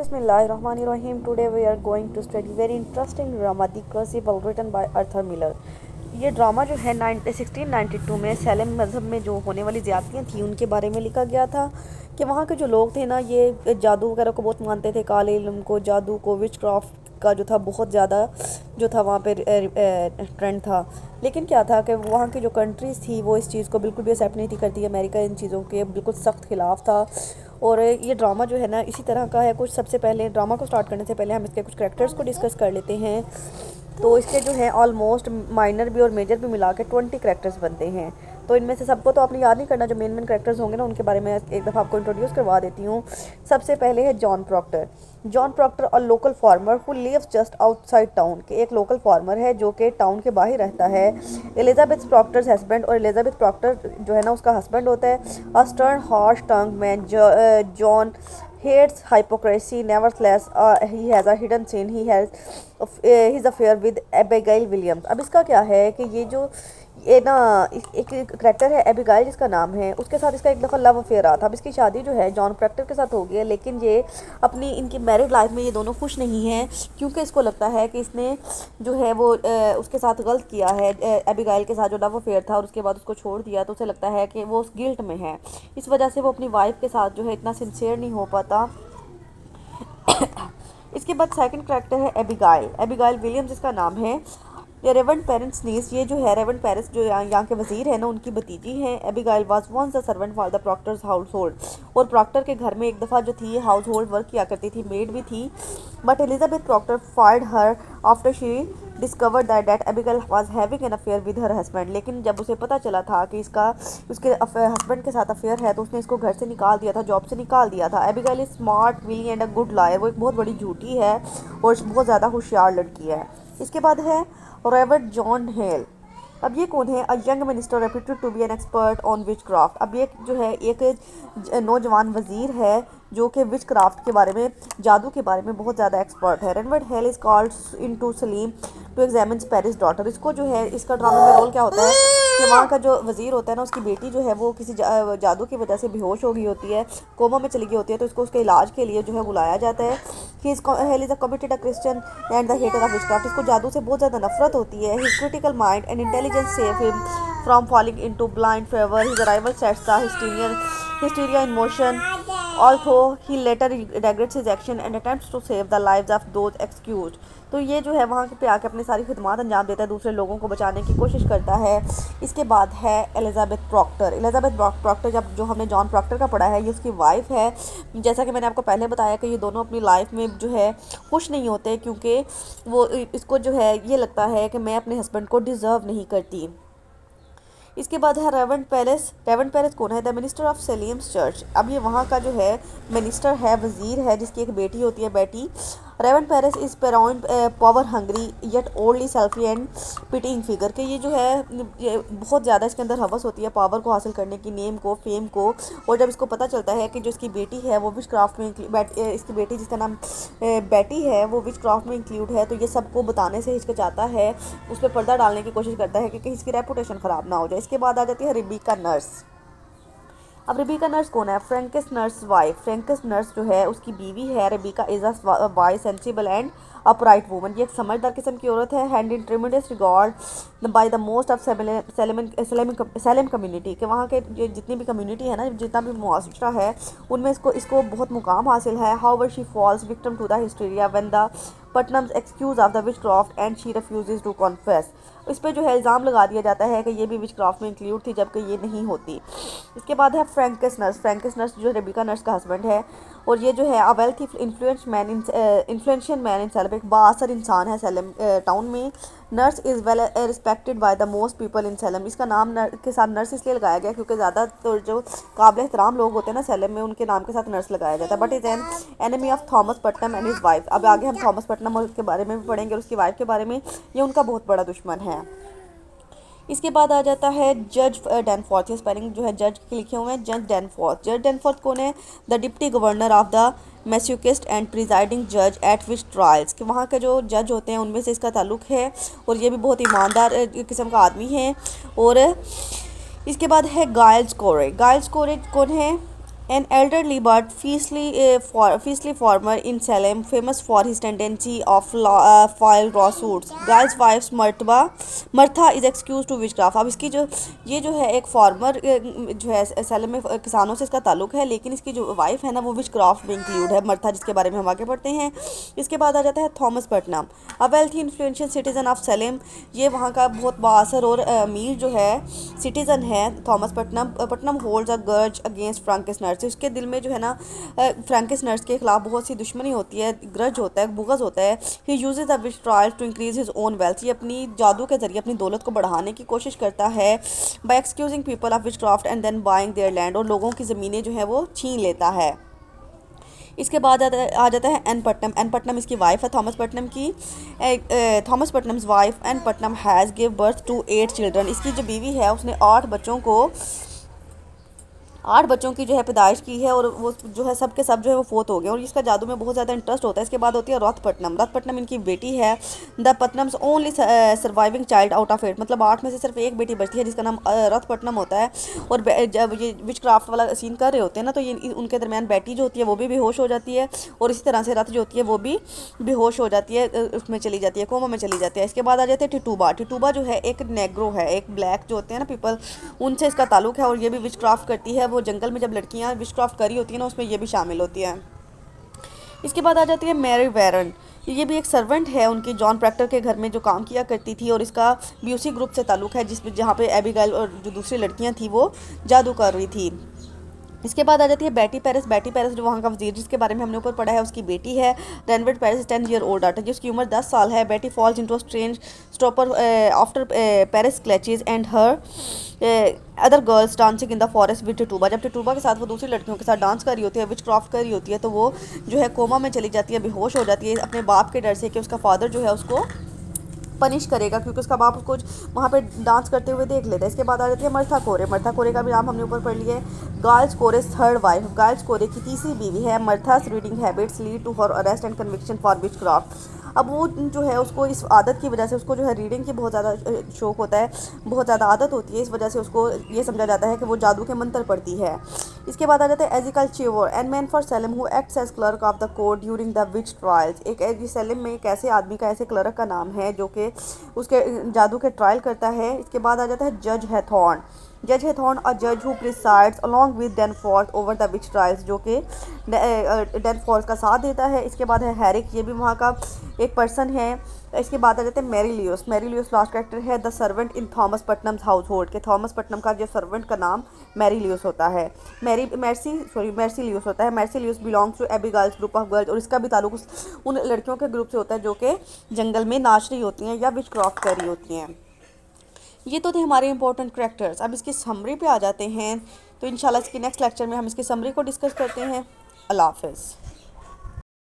Bismillahirrahmanirrahim. Today we are going to study very interesting drama The Crucible written by Arthur Miller. ये drama जो है 1692 में slam मज़हब में जो होने वाली ज़्यादतियाँ थी उनके बारे में लिखा गया था कि वहाँ के जो लोग थे ना ये जादू वगैरह को बहुत मानते थे, काले इल्म को, जादू को, विच क्राफ्ट का जो था बहुत ज़्यादा जो था वहाँ पे ट्रेंड था। लेकिन क्या था कि वहाँ की जो कंट्रीज़ थी वो इस चीज़ को बिल्कुल भी एक्सेप्ट नहीं थी करती। अमेरिका इन चीज़ों के बिल्कुल सख्त खिलाफ था। और ये ड्रामा जो है ना इसी तरह का है। कुछ सबसे पहले ड्रामा को स्टार्ट करने से पहले हम इसके कुछ करैक्टर्स को डिस्कस कर लेते हैं। तो इसके जो है ऑलमोस्ट माइनर भी और मेजर भी मिला के 20 करैक्टर्स बनते हैं। तो इनमें से सबको तो आपने याद नहीं करना, जो मेन मेन करैक्टर्स होंगे ना उनके बारे में एक दफ़ा आपको इंट्रोड्यूस करवा देती हूँ। सबसे पहले है जॉन प्रॉक्टर। जॉन प्रॉक्टर और local farmer who lives just outside town, के एक लोकल फार्मर है जो कि टाउन के बाहर रहता है। एलिजाबेथ प्रॉक्टर्स हस्बैंड, और एलिजाबेथ प्रॉक्टर जो है ना उसका हस्बैंड होता है a stern harsh tongue man. John hates hypocrisy, nevertheless he has a hidden sin, he has his affair with Abigail Williams। अब इसका क्या है कि ये जो ये ना एक करेक्टर है एबिगाइल जिसका नाम है, उसके साथ इसका एक दफ़ा लव अफेयर रहा था। अब इसकी शादी जो है जॉन प्रॉक्टर के साथ हो गई है, लेकिन ये अपनी इनकी मैरिड लाइफ में ये दोनों खुश नहीं हैं, क्योंकि इसको लगता है कि इसने जो है वो उसके साथ गलत किया है। एबिगाइल के साथ जो लव अफेयर था और उसके बाद उसको छोड़ दिया, तो उसे लगता है कि वो उस गिल्ट में है। इस वजह से वो अपनी वाइफ के साथ जो है इतना सिंसियर नहीं हो पाता। इसके बाद सेकंड करेक्टर है एबिगाइल। एबिगाइल विलियम्स इसका नाम है। ये रेवंड पेरेंट्स नीस, ये जो है रेवंड पेरेंट्स जो यहाँ के वजीर है ना उनकी भतीजी हैं। Abigail was once the servant for the Proctors household, और प्रॉक्टर के घर में एक दफ़ा जो थी हाउस होल्ड वर्क किया करती थी, मेड भी थी। But Elizabeth Proctor fired her after she discovered that Abigail was having an affair with her husband. लेकिन जब उसे पता चला था कि इसका उसके हस्बैंड के साथ अफेयर है, तो उसने इसको घर से निकाल दिया था, जॉब से निकाल दिया था। Abigail is smart, wily and a good liar, वो एक बहुत बड़ी झूठी है और बहुत ज़्यादा होशियार लड़की है। इसके बाद है रेवर्ड जॉन हेल। अब ये कौन है? A young minister reputed to be an expert on witchcraft. अब ये जो है एक नौजवान वजीर है जो कि विच क्राफ्ट के बारे में, जादू के बारे में बहुत ज़्यादा एक्सपर्ट है। Reverend Hale is called in to Salem to examine Parris daughter. इसको जो है इसका ड्रामे में रोल क्या होता है कि वहाँ का जो वजीर होता है ना उसकी बेटी जो है वो किसी जादू की वजह से बेहोश हो गई होती है, कोमा में चली गई होती है, तो इसको उसके इलाज के लिए जो है बुलाया जाता है। Hale is a committed a Christian and the hater of witchcraft. इसको जादू से बहुत ज़्यादा नफरत होती है। His critical mind and intelligence save him from falling into blind favour. His arrival sets the hysteria in motion, although he later regrets his action and attempts to save the lives of those accused। तो ये जो है वहाँ पे आके अपनी सारी खिदमत अंजाम देता है, दूसरे लोगों को बचाने की कोशिश करता है। इसके बाद है एलिजाबेथ प्रॉक्टर। एलिजाबेथ प्रॉक्टर जब जो हमने जॉन प्रॉक्टर का पढ़ा है, ये उसकी वाइफ है। जैसा कि मैंने आपको पहले बताया कि ये दोनों अपनी लाइफ में जो है खुश नहीं होते, क्योंकि वो इसको जो है ये लगता है कि मैं अपने हस्बैंड को डिज़र्व नहीं करती। इसके बाद है रेवंड पेरिस। रेवंड पेरिस कौन है? The minister of Salem's church. अब ये वहाँ का जो है मिनिस्टर है, वजीर है, जिसकी एक बेटी होती है बेटी। Reverend Parris is paranoid power hungry yet oddly self and pitying figure, के ये जो है ये बहुत ज़्यादा इसके अंदर हवस होती है पावर को हासिल करने की, नेम को, फेम को। और जब इसको पता चलता है कि जो इसकी बेटी है वो विच क्राफ्ट में इसकी बेटी जिसका नाम बेटी है वो विच क्राफ्ट में इंक्लूड है, तो ये सबको बताने से हिचकिचाता है, उस पर पर्दा डालने की कोशिश करता है कि कहीं इसकी रेपुटेशन ख़राब ना हो जाए। इसके बाद आ जाती है रिबेका नर्स। अब रेबिका नर्स कौन है? Francis Nurse wife. Francis Nurse जो है उसकी बीवी है। Rebecca is a wise sensible and upright woman. ये एक समझदार किस्म की औरत है। Hand in tremendous regard by the most of Salem community, के वहाँ के जितनी भी कम्युनिटी है ना, जितना भी मुआशरा है, उनमें इसको बहुत मुकाम हासिल है। However she falls victim to the hysteria when the Putnams accuse of the witchcraft and she refuses to confess. इस पर जो है इल्ज़ाम लगा दिया जाता है कि ये भी विच क्राफ्ट में इंक्लूड थी, जबकि ये नहीं होती। इसके बाद है फ्रैंकिस नर्स। फ्रैंकिस नर्स जो रेबिका नर्स का हस्बैंड है, और ये जो है a wealthy influential man in Salem, एक बाअसर इंसान है सेलम टाउन में। Nurse is well respected by the most people in Salem. इसका नाम के साथ नर्स इसलिए लगाया गया क्योंकि ज़्यादातर जो काबिल एहतराम लोग होते हैं ना सेलम में, उनके नाम के साथ नर्स लगाया जाता है। But is an enemy of Thomas Putnam and his wife. अब आगे हम थॉमस पटनम और उसके बारे में भी पढ़ेंगे और उसकी वाइफ के बारे में। ये उनका बहुत बड़ा दुश्मन है। इसके बाद आ जाता है जज डैनफोर्थ। ये स्पेलिंग जो है जज के लिखे हुए हैं, जज डैनफोर्थ। जज डैनफोर्थ कौन है? The deputy governor of the Massachusetts and presiding जज एट विच ट्रायल्स, के वहाँ के जो जज होते हैं उनमें से इसका ताल्लुक है, और ये भी बहुत ईमानदार किस्म का आदमी है। और इसके बाद है गाइल्स कोरे। गाइल्स कोरे कौन है? An elderly but fiercely farmer in Salem, famous for his tendency of file lawsuits. Guy's wife's Martha is accused to witchcraft. अब इसकी जो ये जो है एक फार्मर जो है सैलम में किसानों से इसका ताल्लुक है, लेकिन इसकी जो वाइफ है ना वो विचक्राफ्ट में इंक्लूड है, मर्था, जिसके बारे में हम आगे पढ़ते हैं। इसके बाद आ जाता है Thomas Putnam, a wealthy influential citizen of slam. ये वहाँ का बहुत बाअसर और अमीर जो है सिटीज़न है Thomas Putnam. Putnam holds a grudge against Francis nurse. उसके दिल में जो है ना फ्रैंकिस नर्स के खिलाफ बहुत सी दुश्मनी होती है, ग्रज होता है, बुगज होता है। He uses the witch trials to increase his own wealth. ये अपनी जादू के जरिए अपनी दौलत को बढ़ाने की कोशिश करता है, by excusing people of witchcraft and then buying their land. और लोगों की ज़मीनें जो है वो छीन लेता है। इसके बाद आ जाता है एन पटनम। एन पटनम इसकी वाइफ है थॉमस पटनम की। Thomas Putnam's wife Ann Putnam has give birth to 8 children. इसकी जो बीवी है उसने 8 बच्चों की जो है पैदाइश की है, और वो जो है सब के सब जो है वो फोत हो गए, और इसका जादू में बहुत ज़्यादा इंटरेस्ट होता है। इसके बाद होती है रथपट्टनम। रथपट्टनम इनकी बेटी है। The Putnams only surviving child out of 8, मतलब 8 में से सिर्फ एक बेटी बचती है जिसका नाम रथपट्टनम होता है। और जब ये विच क्राफ्ट वाला सीन कर रहे होते हैं ना, तो ये उनके दरमियान बेटी जो होती है वो भी बेहोश हो जाती है, और इसी तरह से रथ जो होती है वो भी बेहोश हो जाती है, उसमें चली जाती है, कोमा में चली जाती है। इसके बाद आ जाते हैं टिटूबा। टिटूबा जो है एक नेग्रो है, एक ब्लैक जो होते हैं ना पीपल, उनसे इसका ताल्लुक है, और ये भी विच क्राफ्ट करती है। वो जंगल में जब लड़कियां विच क्राफ्ट करी होती है ना, उसमें ये भी शामिल होती है। इसके बाद आ जाती है मैरी वैरन। ये भी एक सर्वेंट है उनकी, जॉन प्रैक्टर के घर में जो काम किया करती थी, और इसका भी उसी ग्रुप से ताल्लुक है जिसमें जहाँ पे एबिगाइल और जो दूसरी लड़कियाँ थी वो जादू कर रही थी। इसके बाद आ जाती है बेटी पेरिस। बेटी पेरिस जो वहाँ का वजीर जिसके बारे में हमने ऊपर पढ़ा है, उसकी बेटी है। Reverend Parris 10 year old daughter, जिसकी उम्र 10 साल है। Betty falls into strange stupor after Parris catches and her other girls dancing in the forest with Tituba. जब टिटूबा के साथ वो दूसरी लड़कियों के साथ डांस कर रही होती है, विच क्राफ्ट कर रही होती है, तो वो जो है कोमा में चली जाती है, बेहोश हो जाती है, अपने बाप के डर से कि उसका फादर जो है उसको पनिश करेगा, क्योंकि उसका बाप उसको वहाँ पे डांस करते हुए देख लेता है। इसके बाद आ जाती है मर्था कोरे। मर्था कोरे का भी नाम हमने ऊपर पढ़ लिया है। Giles Corey's third wife. Giles Corey की तीसरी बीवी है। Martha's reading habits lead to her arrest and conviction for witchcraft. अब वो जो है उसको इस आदत की वजह से उसको जो है रीडिंग की बहुत ज़्यादा शौक होता है, बहुत ज़्यादा आदत होती है, इस वजह से उसको ये समझा जाता है कि वो जादू के मंत्र पढ़ती है। इसके बाद आ जाता है Ezekiel Cheever and man for Salem who acts as clerk of the court during the witch trials. एक सेलम में एक ऐसे आदमी का, ऐसे क्लर्क का नाम है जो कि उसके जादू के ट्रायल करता है। इसके बाद आ जाता है जज हैथॉर्न। जज हैथॉर्न और जज who presides along with Danforth over the witch trials, जो कि डेनफोर्थ का साथ देता है। इसके बाद है हैरिक, ये भी वहाँ का एक पर्सन है। इसके बाद आ जाते हैं Mary Lewis. Mary Lewis last character है the servant in Thomas Putnam's household, के थॉमस पटनम का जो सर्वेंट का नाम मैरी लियोस होता है। मैर्सी लियोस होता है। Mercy Lewis belongs to Abigail's group of girls, और इसका भी ताल्लुक उन लड़कियों के ग्रुप से होता है जो कि जंगल में नाच रही होती हैं या विच क्राफ्ट कर रही होती हैं। ये तो थे हमारे इंपॉर्टेंट करैक्टर्स। अब इसकी समरी पे आ जाते हैं, तो इंशाल्लाह इसके नेक्स्ट लेक्चर में हम इसकी समरी को डिस्कस करते हैं। अल्लाह हाफ़िज़।